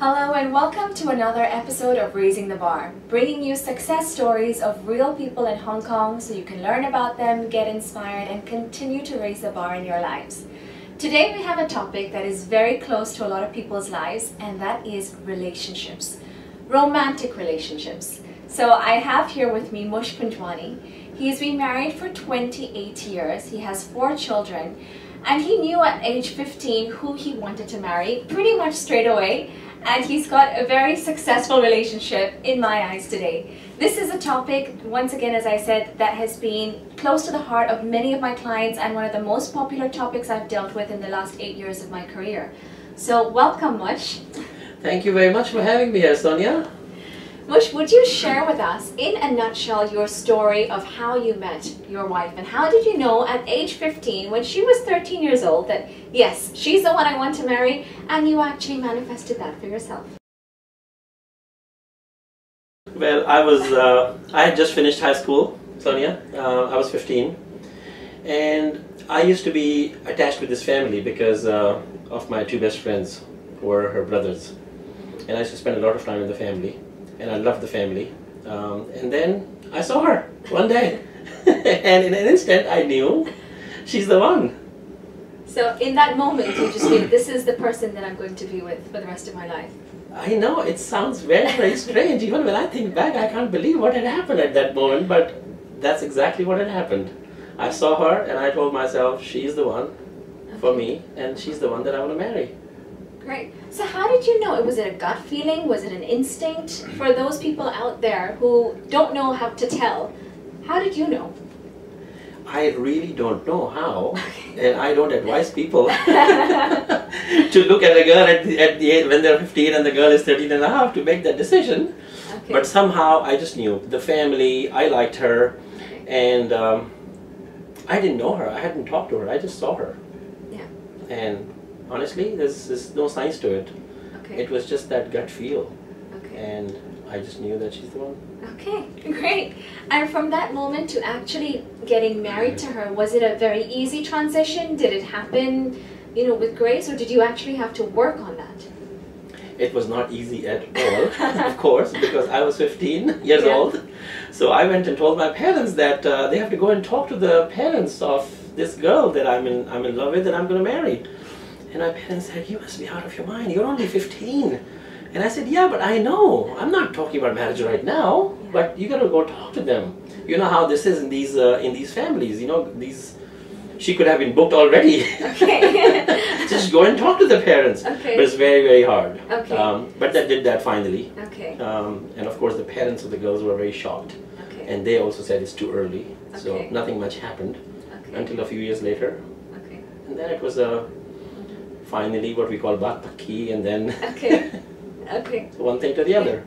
Hello and welcome to another episode of Raising the Bar, bringing you success stories of real people in Hong Kong so you can learn about them, get inspired, and continue to raise the bar in your lives. Today we have a topic that is very close to a lot of people's lives, and that is relationships, romantic relationships. So I have here with me Mush Panjwani. He's been married for 28 years, he has 4 children, and he knew at age 15 who he wanted to marry pretty much straight away. And he's got a very successful relationship in my eyes today. This is a topic, once again, as I said, that has been close to the heart of many of my clients and one of the most popular topics I've dealt with in the last 8 years of my career. So welcome, Mush. Thank you very much for having me here, Sonia. Mush, would you share with us, in a nutshell, your story of how you met your wife and how did you know at age 15, when she was 13 years old, that yes, she's the one I want to marry, and you actually manifested that for yourself? Well, I had just finished high school, Sonia. I was 15, and I used to be attached with this family because of my 2 best friends who were her brothers, and I used to spend a lot of time in the family. And I loved the family. And then I saw her one day. And in an instant, I knew she's the one. So in that moment, you just knew this is the person that I'm going to be with for the rest of my life. I know, it sounds very, very strange. Even when I think back, I can't believe what had happened at that moment. But that's exactly what had happened. I saw her and I told myself, she's the one for me. And she's the one that I want to marry. Great. So how did you know? Was it a gut feeling? Was it an instinct? For those people out there who don't know how to tell, how did you know? I really don't know how, and I don't advise people to look at a girl at the age when they're 15 and the girl is 13 and a half to make that decision. Okay. But somehow I just knew the family, I liked her, and I didn't know her, I hadn't talked to her, I just saw her. Yeah. And honestly, there's no science to it. Okay. It was just that gut feel. Okay. And I just knew that she's the one. Okay, great. And from that moment to actually getting married to her, was it a very easy transition? Did it happen, with grace, or did you actually have to work on that? It was not easy at all, of course, because I was 15 years old. So I went and told my parents that they have to go and talk to the parents of this girl that I'm in love with and I'm going to marry. And my parents said, you must be out of your mind, you're only 15. And I said, yeah, but I know, I'm not talking about marriage right now, but you gotta go talk to them. You know how this is in these families, she could have been booked already. Okay. Just go and talk to the parents. Okay. But it's very, very hard. Okay. But I did that finally. Okay. And of course the parents of the girls were very shocked. Okay. And they also said it's too early. Okay. So nothing much happened until a few years later. Okay. And then it was finally what we call baat pakki, and then okay. One thing to the other.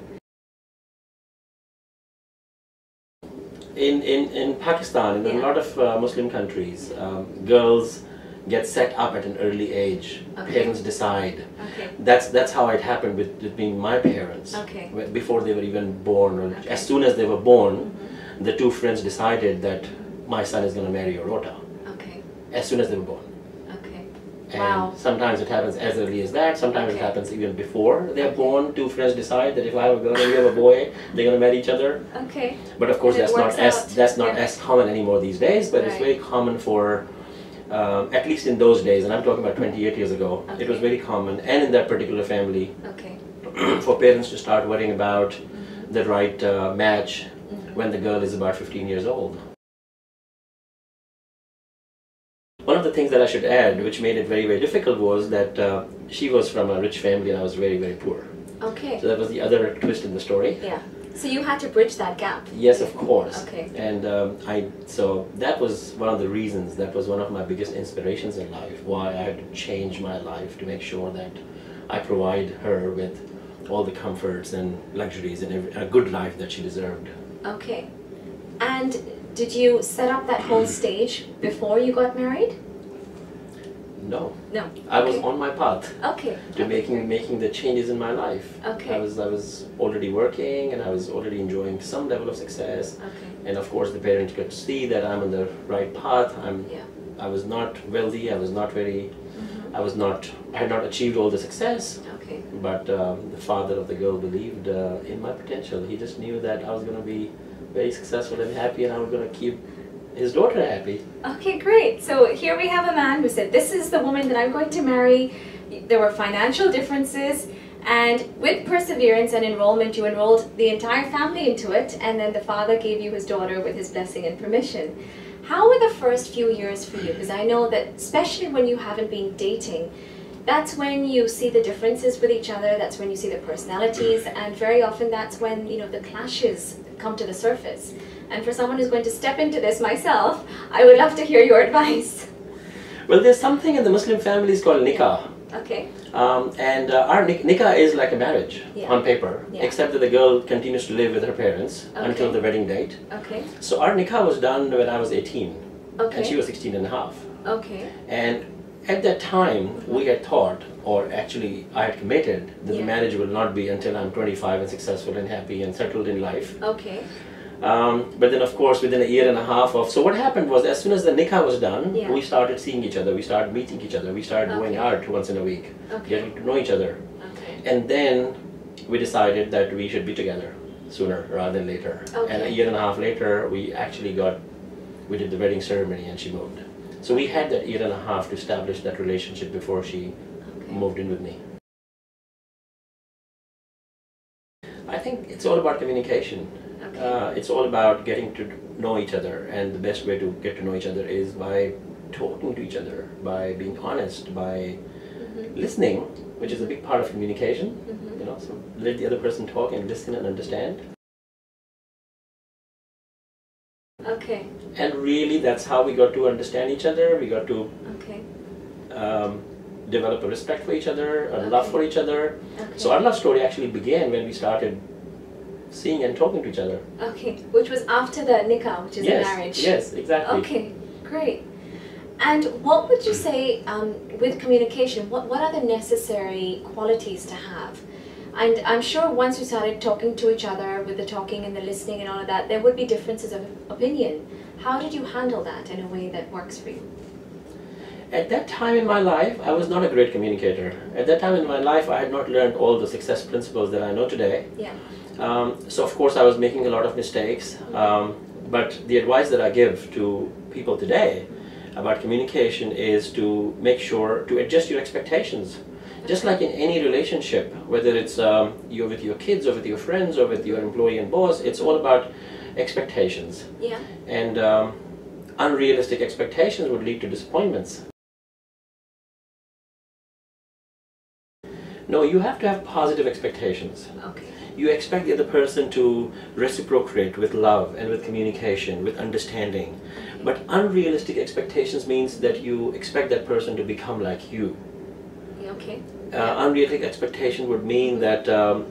In Pakistan, in a lot of Muslim countries, girls get set up at an early age. Okay. Parents decide. Okay. That's how it happened with my parents. Okay. Before they were even born, or as soon as they were born, the 2 friends decided that my son is going to marry your daughter. Okay. As soon as they were born. And wow. Sometimes it happens as early as that, sometimes it happens even before they're born. 2 friends decide that if I have a girl and you have a boy, they're going to marry each other. Okay. But of course that's not as common anymore these days, but it's very common for, at least in those days, and I'm talking about 28 years ago, it was very common, and in that particular family, for parents to start worrying about the right match when the girl is about 15 years old. One of the things that I should add, which made it very, very difficult, was that she was from a rich family and I was very, very poor. Okay. So that was the other twist in the story. Yeah. So you had to bridge that gap. Yes, of course. Okay. And so that was one of the reasons, that was one of my biggest inspirations in life, why I had to change my life to make sure that I provide her with all the comforts and luxuries and a good life that she deserved. Okay. And did you set up that whole stage before you got married? No. No. I was on my path. Okay. To making the changes in my life. Okay. I was already working and I was already enjoying some level of success. Okay. And of course the parents could see that I'm on the right path. I was not wealthy. I was not very I had not achieved all the success. Okay. But the father of the girl believed in my potential. He just knew that I was going to be very successful and happy, and I was going to keep his daughter happy. Okay, great. So here we have a man who said, this is the woman that I'm going to marry. There were financial differences, and with perseverance and enrollment, you enrolled the entire family into it, and then the father gave you his daughter with his blessing and permission. How were the first few years for you? Because I know that especially when you haven't been dating, that's when you see the differences with each other, that's when you see the personalities, and very often that's when, you know, the clashes come to the surface. And for someone who's going to step into this, myself, I would love to hear your advice. Well, there's something in the Muslim families called nikah. Okay. Our nikah is like a marriage on paper, Yeah. except that the girl continues to live with her parents until the wedding date. Okay. So our nikah was done when I was 18, Okay. and she was 16 and a half. Okay. And at that time, we had thought, or actually I had committed, that the marriage will not be until I'm 25 and successful and happy and settled in life. Okay. But then of course within a year and a half of, so what happened was, as soon as the nikah was done, we started seeing each other, we started meeting each other, we started going out once in a week, getting to know each other. Okay. And then we decided that we should be together sooner rather than later. And a year and a half later, we did the wedding ceremony and she moved. So we had that year and a half to establish that relationship before she moved in with me. I think it's all about communication. It's all about getting to know each other, and the best way to get to know each other is by talking to each other, by being honest, by listening, which is a big part of communication. You know, so let the other person talk and listen and understand. Okay. And really, that's how we got to understand each other. We got to develop a respect for each other, a love for each other. So our love story actually began when we started seeing and talking to each other. Okay, which was after the nikah, which is the marriage. Yes, exactly. Okay, great. And what would you say with communication, what are the necessary qualities to have? And I'm sure once you started talking to each other, with the talking and the listening and all of that, there would be differences of opinion. How did you handle that in a way that works for you? At that time in my life, I was not a great communicator. At that time in my life, I had not learned all the success principles that I know today. Yeah. So of course I was making a lot of mistakes, but the advice that I give to people today about communication is to make sure to adjust your expectations. Just like in any relationship, whether it's you're with your kids or with your friends or with your employee and boss, it's all about expectations. Yeah. And unrealistic expectations would lead to disappointments. No, you have to have positive expectations. Okay. You expect the other person to reciprocate with love and with communication, with understanding. But unrealistic expectations means that you expect that person to become like you. Okay. Unrealistic expectation would mean that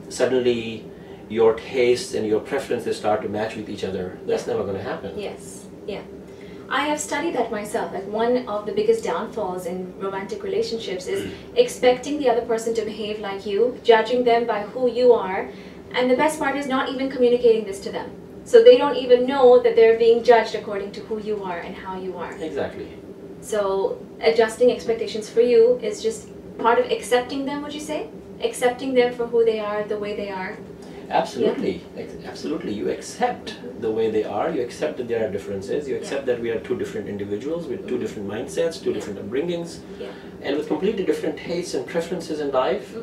suddenly your tastes and your preferences start to match with each other. That's never going to happen. Yes. Yeah. I have studied that myself. Like, one of the biggest downfalls in romantic relationships is expecting the other person to behave like you, judging them by who you are, and the best part is not even communicating this to them. So they don't even know that they're being judged according to who you are and how you are. Exactly. So adjusting expectations for you is just part of accepting them, would you say? Accepting them for who they are, the way they are. Absolutely, absolutely. You accept the way they are, you accept that there are differences, you accept that we are two different individuals with two different mindsets, two different upbringings, and with completely different tastes and preferences in life,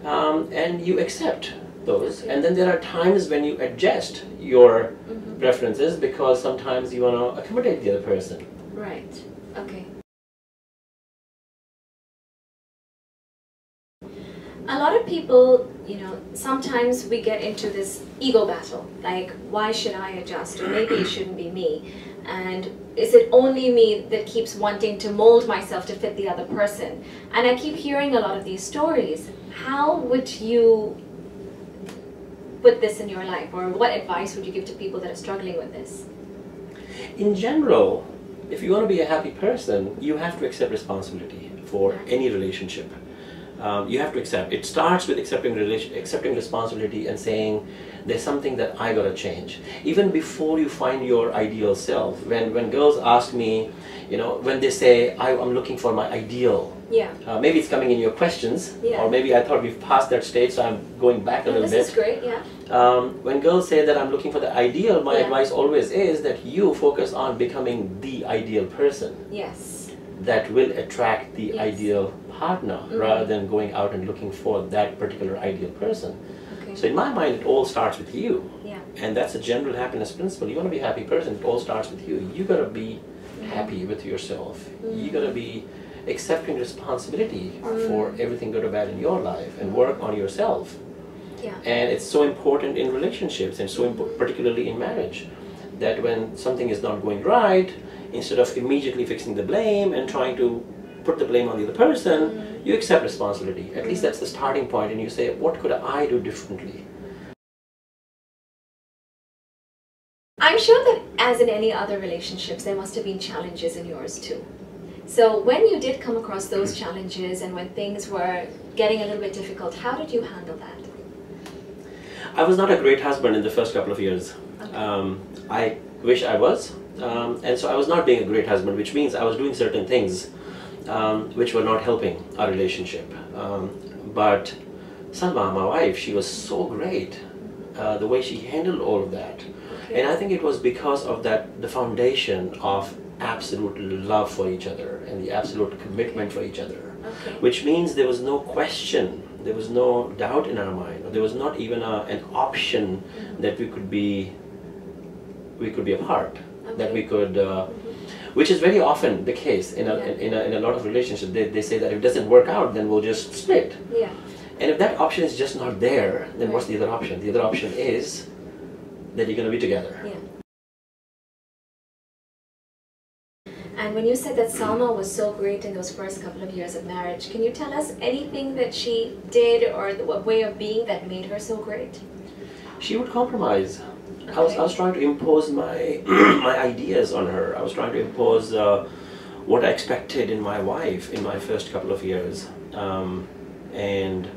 and you accept those. And then there are times when you adjust your preferences because sometimes you want to accommodate the other person. Right, okay. A lot of people, you know, sometimes we get into this ego battle, like, why should I adjust, or maybe it shouldn't be me, and is it only me that keeps wanting to mold myself to fit the other person? And I keep hearing a lot of these stories. How would you put this in your life, or what advice would you give to people that are struggling with this? In general, if you want to be a happy person, you have to accept responsibility for any relationship. You have to accept. It starts with accepting responsibility and saying, there's something that I gotta change. Even before you find your ideal self, when girls ask me, You know, when they say, I'm looking for my ideal. Yeah. Maybe it's coming in your questions, Yeah. or maybe I thought we've passed that stage, so I'm going back a little bit. This is great, yeah. When girls say that I'm looking for the ideal, my Yeah. advice always is that you focus on becoming the ideal person. Yes. That will attract the Yes. ideal partner, rather than going out and looking for that particular ideal person. Okay. So in my mind, it all starts with you. Yeah. And that's a general happiness principle. You want to be a happy person, it all starts with you. You got to be happy with yourself. You got to be accepting responsibility for everything good or bad in your life, and work on yourself. Yeah. And it's so important in relationships, and so particularly in marriage, that when something is not going right, instead of immediately fixing the blame and trying to put the blame on the other person, you accept responsibility. At least that's the starting point, and you say, what could I do differently? I'm sure that as in any other relationships, there must have been challenges in yours too. So when you did come across those challenges and when things were getting a little bit difficult, how did you handle that? I was not a great husband in the first couple of years. Okay. I wish I was. And so I was not being a great husband, which means I was doing certain things which were not helping our relationship. But Salma, my wife, she was so great, the way she handled all of that. Okay. And I think it was because of that, the foundation of absolute love for each other and the absolute commitment for each other. Okay. Which means there was no question, there was no doubt in our mind, or there was not even an option that we could be apart, that we could, which is very often the case in a lot of relationships. They say that if it doesn't work out, then we'll just split. Yeah. And if that option is just not there, then what's the other option? The other option is that you're going to be together. Yeah. And when you said that Salma was so great in those first couple of years of marriage, can you tell us anything that she did or the way of being that made her so great? She would compromise. Okay. I was trying to impose my my ideas on her. I was trying to impose what I expected in my wife in my first couple of years, and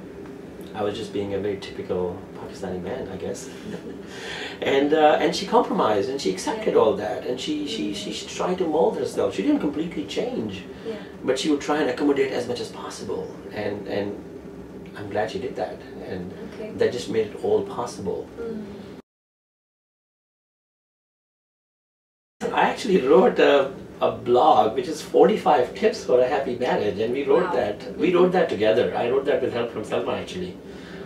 I was just being a very typical Pakistani man, I guess. And she compromised, and she accepted all that, and she tried to mold herself. She didn't completely change, but she would try and accommodate as much as possible, and I'm glad she did that, and that just made it all possible. I actually wrote a blog which is 45 tips for a happy marriage, and we wrote that. We wrote that together. I wrote that with help from Salma actually,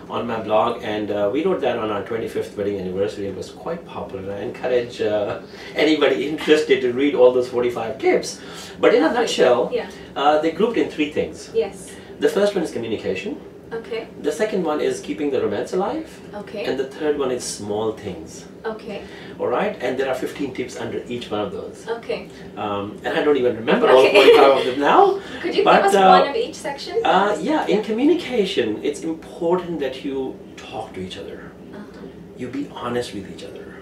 on my blog, and we wrote that on our 25th wedding anniversary. It was quite popular. I encourage anybody interested to read all those 45 tips. But in a nutshell, they grouped in 3 things. Yes. The first one is communication. Okay. The second one is keeping the romance alive. Okay. And the third one is small things. Okay. Alright? And there are 15 tips under each one of those. Okay. And I don't even remember all 45 of them now. Could you give us one of each section? Yeah, in communication, it's important that you talk to each other. You be honest with each other.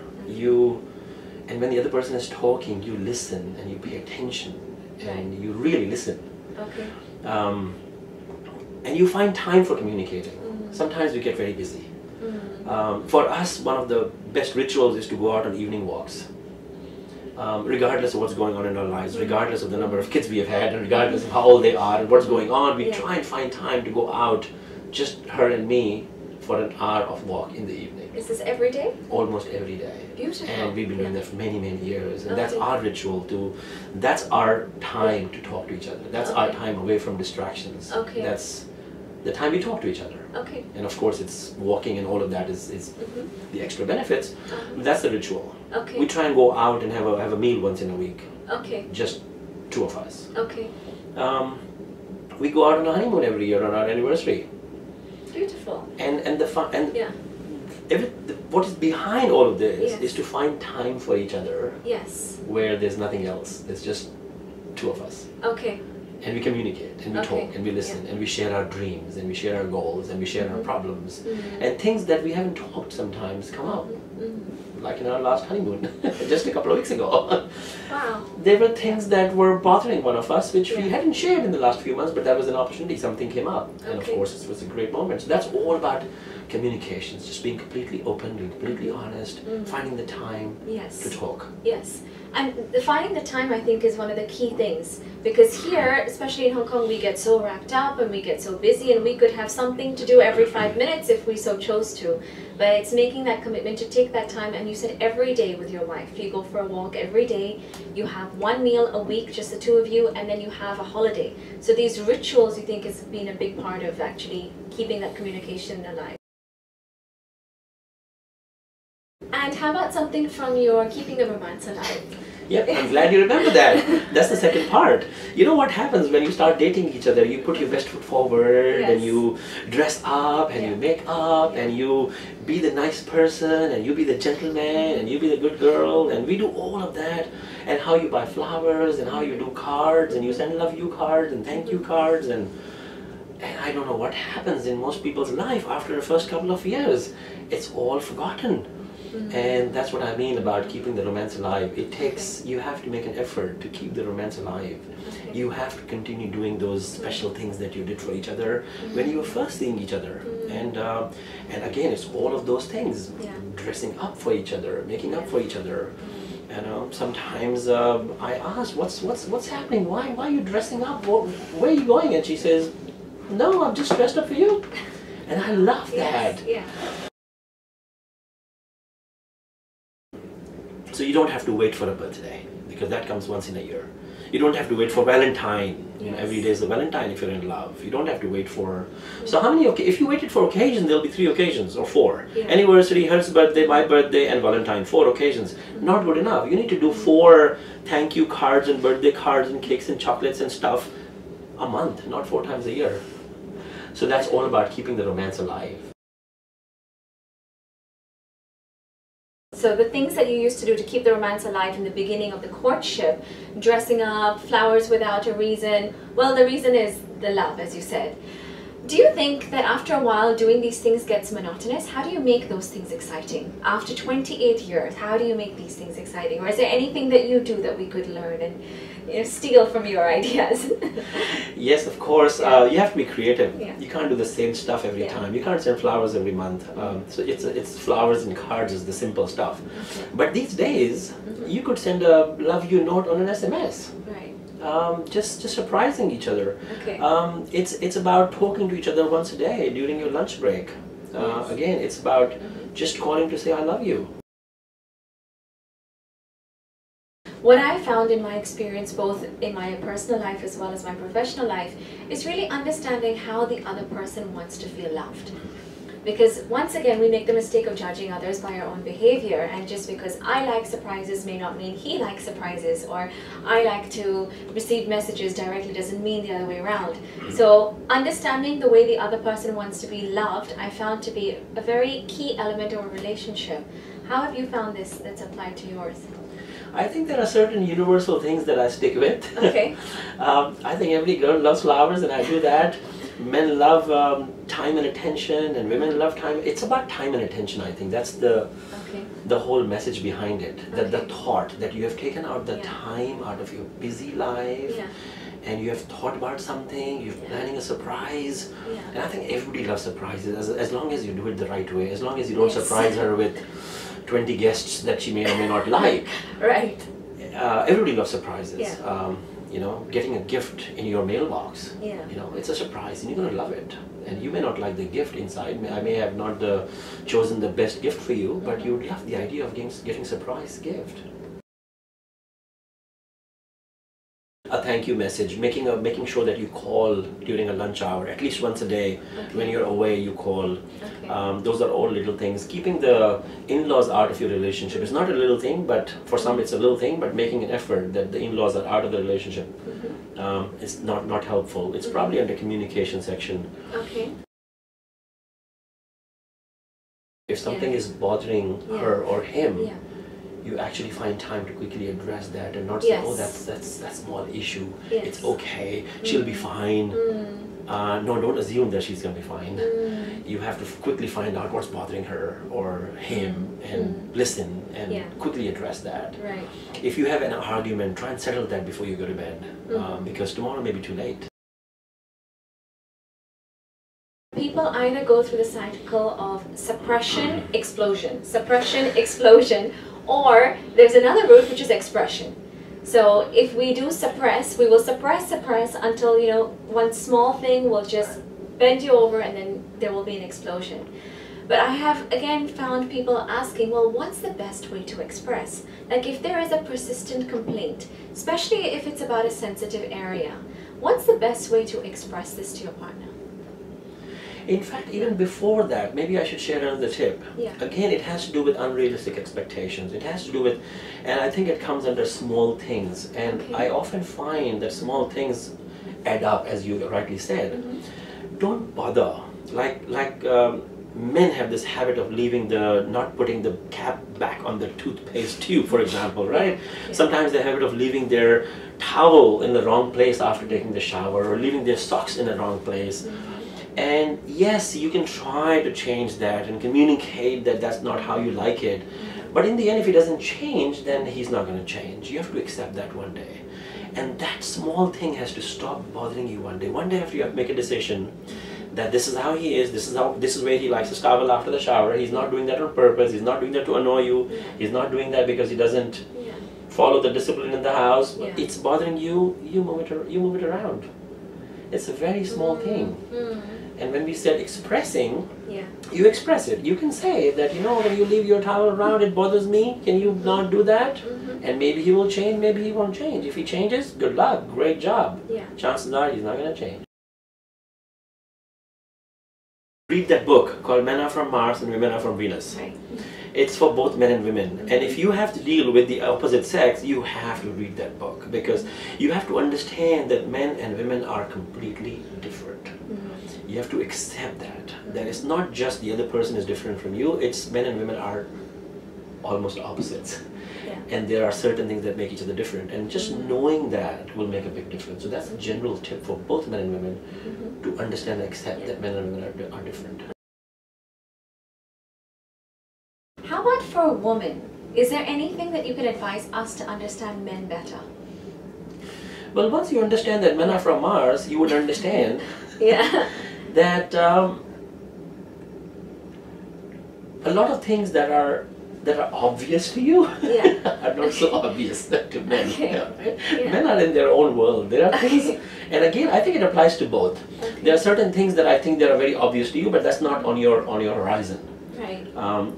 And when the other person is talking, you listen and you pay attention and you really listen. Okay. And you find time for communicating. Sometimes we get very busy. For us, one of the best rituals is to go out on evening walks. Regardless of what's going on in our lives, regardless of the number of kids we have had, and regardless of how old they are and what's going on, we try and find time to go out, just her and me, for an hour of walk in the evening. Is this every day? Almost every day. Beautiful. And we've been doing that for many, many years. And that's our ritual that's our time to talk to each other. That's our time away from distractions. Okay. That's the time we talk to each other. Okay. And of course it's walking and all of that is the extra benefits. That's the ritual. Okay. We try and go out and have a meal once in a week. Okay. Just 2 of us. Okay. We go out on a honeymoon every year on our anniversary. Beautiful. And the fun and what is behind all of this is to find time for each other. Yes. Where there's nothing else. There's just 2 of us. Okay. And we communicate, and we talk, and we listen, and we share our dreams, and we share our goals, and we share our problems. And things that we haven't talked sometimes come up. Like in our last honeymoon, just a couple of weeks ago. Wow. There were things that were bothering one of us, which we hadn't shared in the last few months, but that was an opportunity, something came up. And of course, it was a great moment. So that's all about communications, just being completely open, being completely honest, finding the time to talk. Yes. And finding the time, I think, is one of the key things, because here, especially in Hong Kong, we get so wrapped up and we get so busy, and we could have something to do every 5 minutes if we so chose to. But it's making that commitment to take that time, and you said every day with your wife. You go for a walk every day, you have one meal a week, just the two of you, and then you have a holiday. So these rituals, you think, has been a big part of actually keeping that communication alive. And how about something from your keeping the romance alive? Yep, I'm glad you remember that. That's the second part. You know what happens when you start dating each other? You put your best foot forward, and you dress up, and you make up, and you be the nice person, and you be the gentleman, and you be the good girl, and we do all of that. And how you buy flowers, and how you do cards, and you send love you cards, and thank you cards, and I don't know what happens in most people's life after the first couple of years. It's all forgotten. And that's what I mean about keeping the romance alive. It takes, you have to make an effort to keep the romance alive. You have to continue doing those special things that you did for each other when you were first seeing each other. And again, it's all of those things. Dressing up for each other, making up for each other. You know, sometimes I ask, what's happening? Why are you dressing up? Where are you going? And she says, no, I'm just dressed up for you. And I love that. So you don't have to wait for a birthday, because that comes once in a year. You don't have to wait for Valentine. You know, every day is a Valentine if you're in love. You don't have to wait for... So how many... If you waited for occasions, there'll be 3 occasions or 4. Anniversary, her birthday, my birthday, and Valentine. 4 occasions. Not good enough. You need to do 4 thank you cards and birthday cards and cakes and chocolates and stuff a month, not 4 times a year. So that's all about keeping the romance alive. So the things that you used to do to keep the romance alive in the beginning of the courtship, dressing up, flowers without a reason, well, the reason is the love, as you said. Do you think that after a while doing these things gets monotonous? How do you make those things exciting? After 28 years, how do you make these things exciting? Or is there anything that you do that we could learn and, you know, steal from your ideas? Yes, of course. You have to be creative. You can't do the same stuff every time. You can't send flowers every month. So it's flowers and cards is the simple stuff. But these days, you could send a love you note on an SMS. Just surprising each other. It's about talking to each other once a day during your lunch break. Again, it's about just calling to say I love you. What I found in my experience, both in my personal life as well as my professional life, is really understanding how the other person wants to feel loved. Because once again, we make the mistake of judging others by our own behavior, and just because I like surprises may not mean he likes surprises, or I like to receive messages directly doesn't mean the other way around. So understanding the way the other person wants to be loved, I found to be a very key element of a relationship. How have you found this that's applied to yours? I think there are certain universal things that I stick with. I think every girl loves flowers, and I do that. Men love time and attention, and women love time. It's about time and attention, I think. That's the whole message behind it. The thought that you have taken out the time out of your busy life, and you have thought about something, you're planning a surprise. And I think everybody loves surprises, as long as you do it the right way, as long as you don't surprise her with 20 guests that she may or may not like. Everybody loves surprises. You know, getting a gift in your mailbox, you know, it's a surprise and you're going to love it. And you may not like the gift inside. I may have not chosen the best gift for you, but you would love the idea of getting a surprise gift. A thank you message, making sure that you call during a lunch hour, at least once a day. When you're away, you call. Those are all little things. Keeping the in-laws out of your relationship is not a little thing, but for some it's a little thing, but making an effort that the in-laws are out of the relationship is not helpful. It's probably under communication section. If something is bothering her or him, you actually find time to quickly address that and not say, oh, that's a small issue. It's okay. She'll be fine. No, don't assume that she's going to be fine. You have to quickly find out what's bothering her or him and listen and quickly address that. If you have an argument, try and settle that before you go to bed, because tomorrow may be too late. people either go through the cycle of suppression, explosion, or there's another route which is expression. So if we do suppress, we will suppress until, you know, one small thing will just bend you over and then there will be an explosion. But I have again found people asking, well, what's the best way to express? Like if there is a persistent complaint, especially if it's about a sensitive area, what's the best way to express this to your partner? In fact, even before that, maybe I should share another tip. Yeah. Again, it has to do with unrealistic expectations. It has to do with, and I think it comes under small things. And Okay. I often find that small things add up, as you rightly said. Mm-hmm. Don't bother. Like men have this habit of not putting the cap back on the toothpaste tube, for example, right? Yeah. Sometimes they have a habit of leaving their towel in the wrong place after taking the shower, or leaving their socks in the wrong place. Mm-hmm. And yes, you can try to change that and communicate that that's not how you like it. Mm-hmm. But in the end, if he doesn't change, then he's not going to change. You have to accept that one day. And that small thing has to stop bothering you one day. One day after you have to make a decision that this is how he is, this is where he likes to towel after the shower. He's not doing that on purpose. He's not doing that to annoy you. Yeah. He's not doing that because he doesn't Yeah. follow the discipline in the house. Yeah. It's bothering you. You move it around. It's a very small thing. And when we said expressing, Yeah. you express it. You can say that, you know, when you leave your towel around, it bothers me. Can you not do that? Mm-hmm. And maybe he will change, maybe he won't change. If he changes, good luck, great job. Yeah. Chances are he's not going to change. Read that book called Men Are From Mars and Women Are From Venus. Right. It's for both men and women. And if you have to deal with the opposite sex, you have to read that book, because you have to understand that men and women are completely different. Mm-hmm. You have to accept that. That it's not just the other person is different from you, it's men and women are almost opposites. Yeah. And there are certain things that make each other different. And just knowing that will make a big difference. So that's a general tip for both men and women, to understand and accept that men and women are different. How about for a woman? Is there anything that you could advise us to understand men better? Well, once you understand that men are from Mars, you would understand Yeah. that a lot of things that are obvious to you Yeah. are not so obvious to men. Okay. Right? Yeah. Men are in their own world. There are things, and again, I think it applies to both. Okay. There are certain things that I think that are very obvious to you, but that's not on your horizon. Right.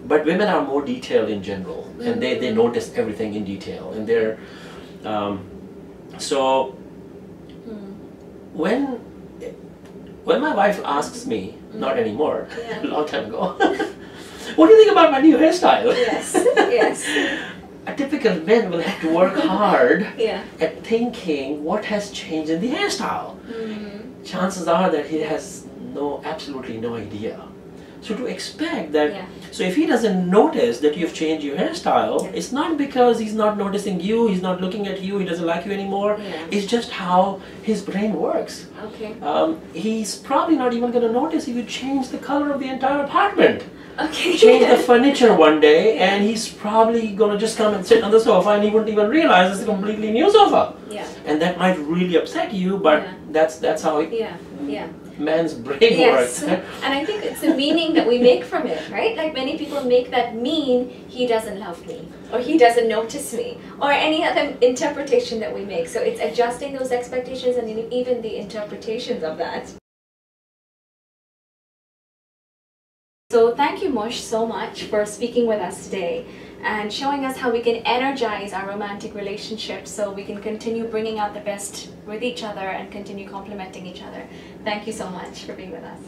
But women are more detailed in general, and they notice everything in detail, and they're so when my wife asks me, not anymore, Yeah. a long time ago, what do you think about my new hairstyle? Yes. Yes. A typical man will have to work hard Yeah. at thinking what has changed in the hairstyle. Chances are that he has absolutely no idea. So to expect that, Yeah. so if he doesn't notice that you've changed your hairstyle, Yeah. it's not because he's not noticing you, he's not looking at you, he doesn't like you anymore. Yeah. It's just how his brain works. Okay. He's probably not even going to notice if you change the color of the entire apartment. Okay. Change the furniture one day, Yeah. and he's probably going to just come and sit on the sofa, and he wouldn't even realize it's a completely new sofa. Yeah. And that might really upset you, but Yeah. that's how Yeah. Yeah. man's brain Yes, works. and I think it's the meaning that we make from it, right? Like many people make that mean he doesn't love me, or he doesn't notice me, or any other interpretation that we make. So it's adjusting those expectations and even the interpretations of that. So thank you, Mush, so much for speaking with us today and showing us how we can energize our romantic relationships so we can continue bringing out the best with each other and continue complementing each other. Thank you so much for being with us.